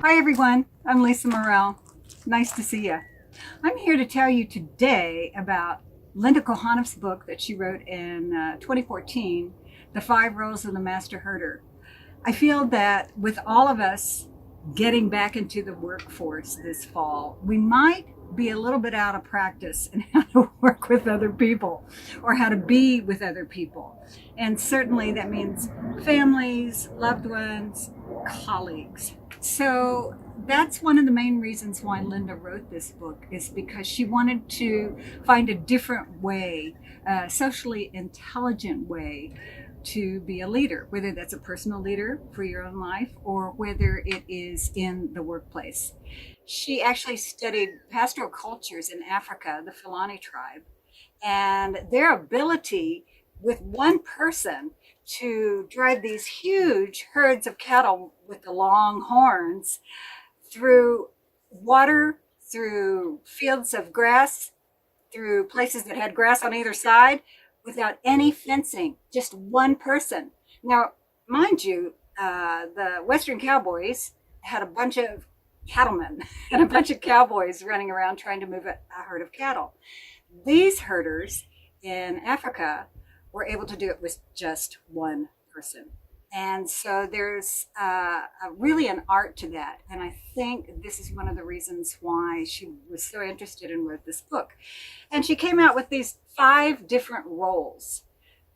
Hi everyone, I'm Lisa Morrell. Nice to see you. I'm here to tell you today about Linda Kohanoff's book that she wrote in 2014, The Five Roles of the Master Herder. I feel that with all of us getting back into the workforce this fall, we might be a little bit out of practice in how to work with other people or how to be with other people. And certainly that means families, loved ones, colleagues. So that's one of the main reasons why Linda wrote this book, is because she wanted to find a different way, a socially intelligent way to be a leader, whether that's a personal leader for your own life or whether it is in the workplace. She actually studied pastoral cultures in Africa, the Fulani tribe, and their ability with one person to drive these huge herds of cattle with the long horns through water, through fields of grass, through places that had grass on either side without any fencing, just one person. Now, mind you, the Western cowboys had a bunch of cattlemen and a bunch of cowboys running around trying to move a herd of cattle. These herders in Africa were able to do it with just one person. And so there's really an art to that. And I think this is one of the reasons why she was so interested and wrote this book. And she came out with these five different roles,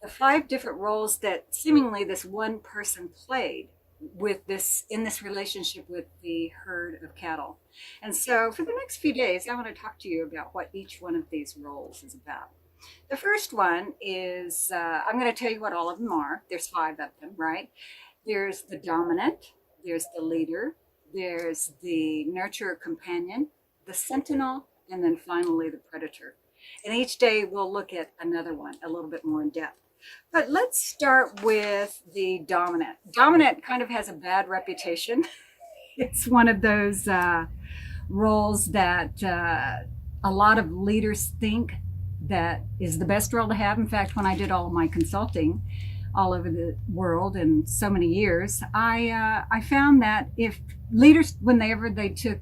the five different roles that seemingly this one person played with this in this relationship with the herd of cattle. And so for the next few days, I want to talk to you about what each one of these roles is about. The first one is I'm going to tell you what all of them are. There's five of them, right? There's the dominant, there's the leader, there's the nurturer companion, the sentinel, and then finally the predator. And each day we'll look at another one a little bit more in depth. But let's start with the dominant. Dominant kind of has a bad reputation. It's one of those roles that a lot of leaders think that is the best role to have. In fact, when I did all of my consulting all over the world in so many years, I found that if leaders, whenever they took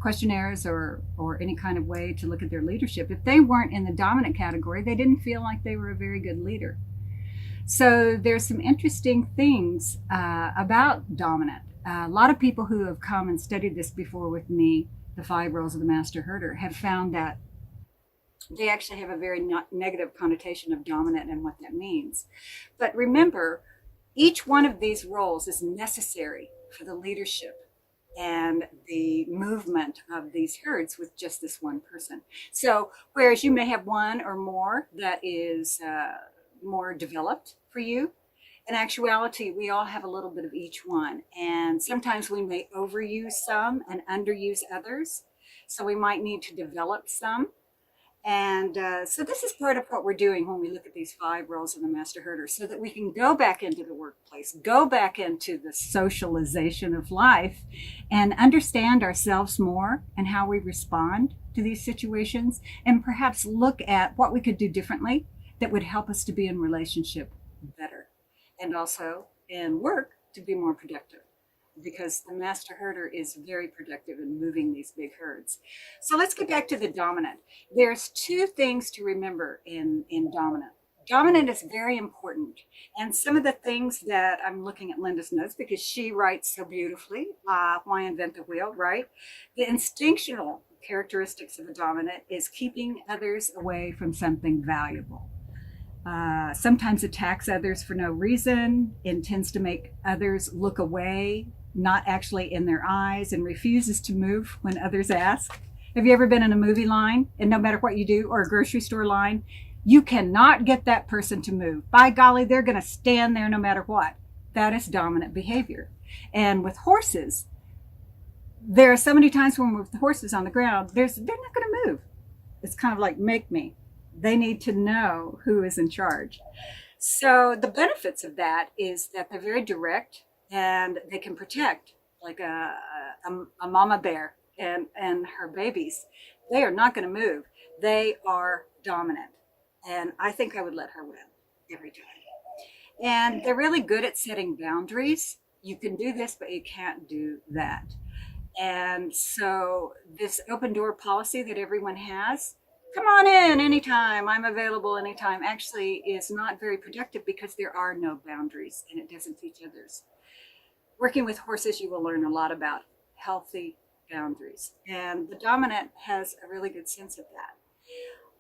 questionnaires or any kind of way to look at their leadership, if they weren't in the dominant category, they didn't feel like they were a very good leader. So there's some interesting things about dominant. A lot of people who have come and studied this before with me, the five roles of the master herder, have found that they actually have a very negative connotation of dominant and what that means. But remember, each one of these roles is necessary for the leadership and the movement of these herds with just this one person. So, whereas you may have one or more that is more developed for you, in actuality, we all have a little bit of each one. And sometimes we may overuse some and underuse others. So, we might need to develop some. And so this is part of what we're doing when we look at these five roles of the master herder, so that we can go back into the workplace, go back into the socialization of life, and understand ourselves more and how we respond to these situations, and perhaps look at what we could do differently that would help us to be in relationship better, and also in work to be more productive, because the master herder is very productive in moving these big herds. So let's get back to the dominant. There's two things to remember in dominant. Dominant is very important. And some of the things that I'm looking at Linda's notes, because she writes so beautifully, why invent the wheel, right? The instinctual characteristics of a dominant is keeping others away from something valuable. Sometimes attacks others for no reason, intends to make others look away, not actually in their eyes, and refuses to move when others ask. Have you ever been in a movie line, and no matter what you do, or a grocery store line, you cannot get that person to move? By golly, they're going to stand there no matter what. That is dominant behavior. And with horses, there are so many times when we're with the horses on the ground, they're not going to move. It's kind of like, make me. They need to know who is in charge. So the benefits of that is that they're very direct and they can protect, like a mama bear and her babies. They are not going to move. They are dominant. And I think I would let her win every time. And they're really good at setting boundaries. You can do this, but you can't do that. And so this open door policy that everyone has, come on in anytime, I'm available anytime, actually is not very productive because there are no boundaries and it doesn't teach others. Working with horses, you will learn a lot about healthy boundaries. And the dominant has a really good sense of that.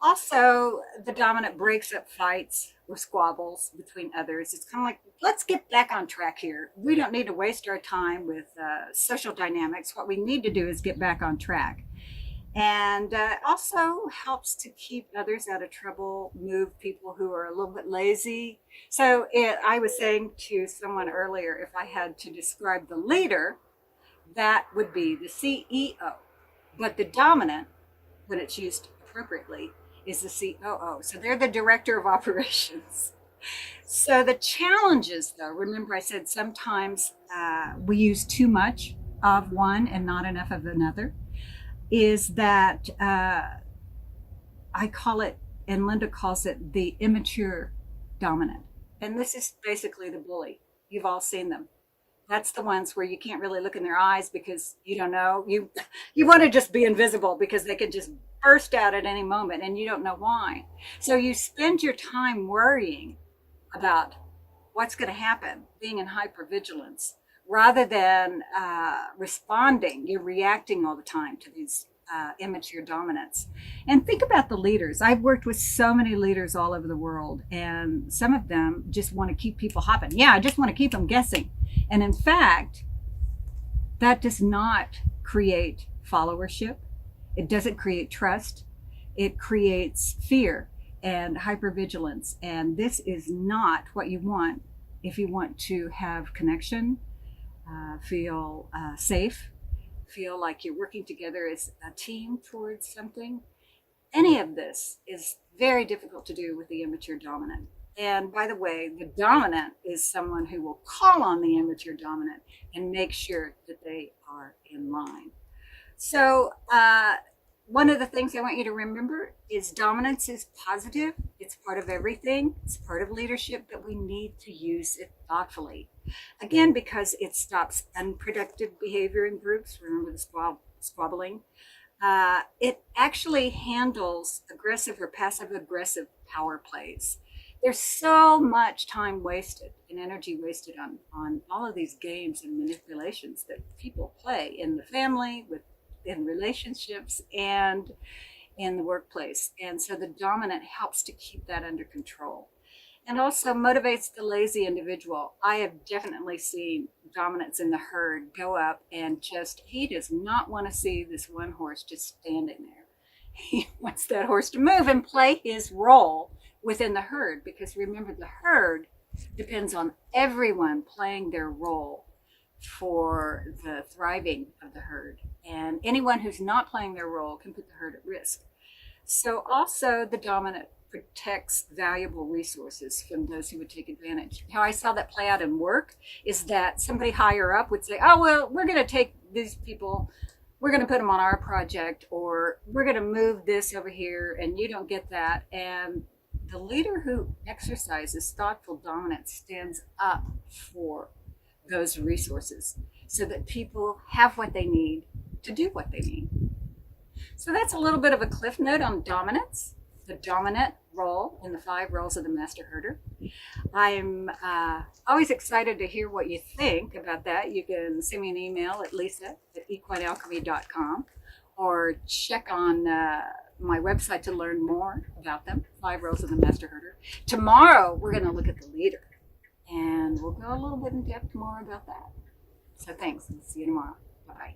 Also, the dominant breaks up fights or squabbles between others. It's kind of like, let's get back on track here. We don't need to waste our time with social dynamics. What we need to do is get back on track. And also helps to keep others out of trouble, move people who are a little bit lazy. So I was saying to someone earlier, if I had to describe the leader, that would be the CEO. But the dominant, when it's used appropriately, is the COO. So they're the director of operations. So the challenges, though, remember I said sometimes we use too much of one and not enough of another, is that I call it, and Linda calls it, the immature dominant. And this is basically the bully. You've all seen them. That's the ones where you can't really look in their eyes because you don't know. You want to just be invisible because they can just burst out at any moment and you don't know why. So you spend your time worrying about what's going to happen, being in hypervigilance, rather than responding. You're reacting all the time to these immature dominants. And think about the leaders. I've worked with so many leaders all over the world, and some of them just want to keep people hopping. Yeah, I just want to keep them guessing. And in fact, that does not create followership. It doesn't create trust. It creates fear and hypervigilance. And this is not what you want if you want to have connection, feel safe, feel like you're working together as a team towards something. Any of this is very difficult to do with the immature dominant. And by the way, the dominant is someone who will call on the immature dominant and make sure that they are in line. So one of the things I want you to remember is dominance is positive. It's part of everything. It's part of leadership, but we need to use it thoughtfully. Again, because it stops unproductive behavior in groups. Remember the squabbling. It actually handles aggressive or passive aggressive power plays. There's so much time wasted and energy wasted on all of these games and manipulations that people play in the family, in relationships, and in the workplace. And so the dominant helps to keep that under control and also motivates the lazy individual. I have definitely seen dominants in the herd go up and he does not want to see this one horse just standing there. He wants that horse to move and play his role within the herd, because remember, the herd depends on everyone playing their role for the thriving of the herd. And anyone who's not playing their role can put the herd at risk. So also the dominant protects valuable resources from those who would take advantage. How I saw that play out in work is that somebody higher up would say, oh, well, we're going to take these people, we're going to put them on our project, or we're going to move this over here and you don't get that. And the leader who exercises thoughtful dominance stands up for those resources so that people have what they need to do what they need. So that's a little bit of a cliff note on dominance, the dominant role in the 5 roles of the master herder. I'm always excited to hear what you think about that. You can send me an email at lisa@equinealchemy.com or check on my website to learn more about them, 5 roles of the master herder. Tomorrow, we're going to look at the leader, and we'll go a little bit in depth more about that. So thanks, and see you tomorrow. Bye-bye.